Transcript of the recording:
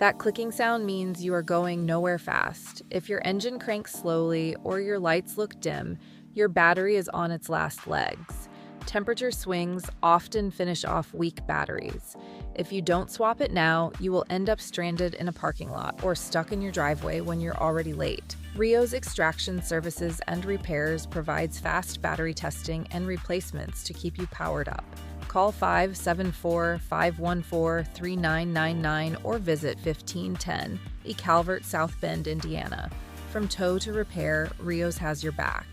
That clicking sound means you are going nowhere fast. If your engine cranks slowly or your lights look dim, your battery is on its last legs. Temperature swings often finish off weak batteries. If you don't swap it now, you will end up stranded in a parking lot or stuck in your driveway when you're already late. Rio's Extraction Services and Repairs provides fast battery testing and replacements to keep you powered up. Call 574-514-3999 or visit 1510 Calvert, South Bend, Indiana. From tow to repair, Rio's has your back.